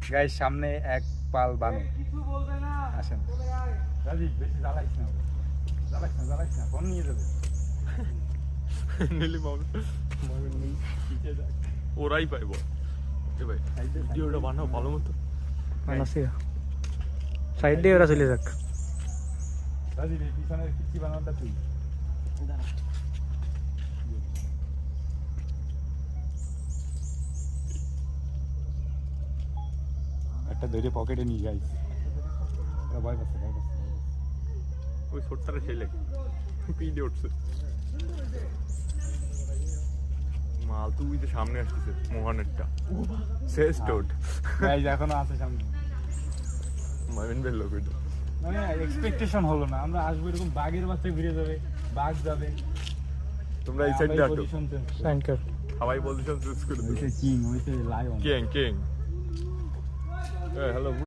guys সামনে এক পাল বানর আসেন রাজীব বেশি জ্বালাইস না ফোন নিয়ে যাবে নিলি ওরাই পাইব ভাই ভিডিওটা বানাও ভালো মতো বানাচ্ছি সাইড দিয়ে ওরা চলে যাক রাজীব এই পিছনের কিচ্ছি বানানোটা তুই একটা ধরে পকেটে নিয়ে গাইস ভয় পাচ্ছে ওই ছোট্টারে ছেলে পিডে উঠছে মাল তুই যে সামনে আসতেছে মোহনেরটা শেষ টোট গাইস এখনো আছে সামনে মাইন বেল লোক এটা মানে এক্সপেকটেশন হলো না আমরা আসবো এরকম বাঘের বাচ্চা ঘুরে যাবে বাঘ যাবে তোমরা এই সাইডে আটো সাইন কর হাওয়াই পজিশন চুজ করে দিও কিং হইছে লায়ন কিং হ্যালো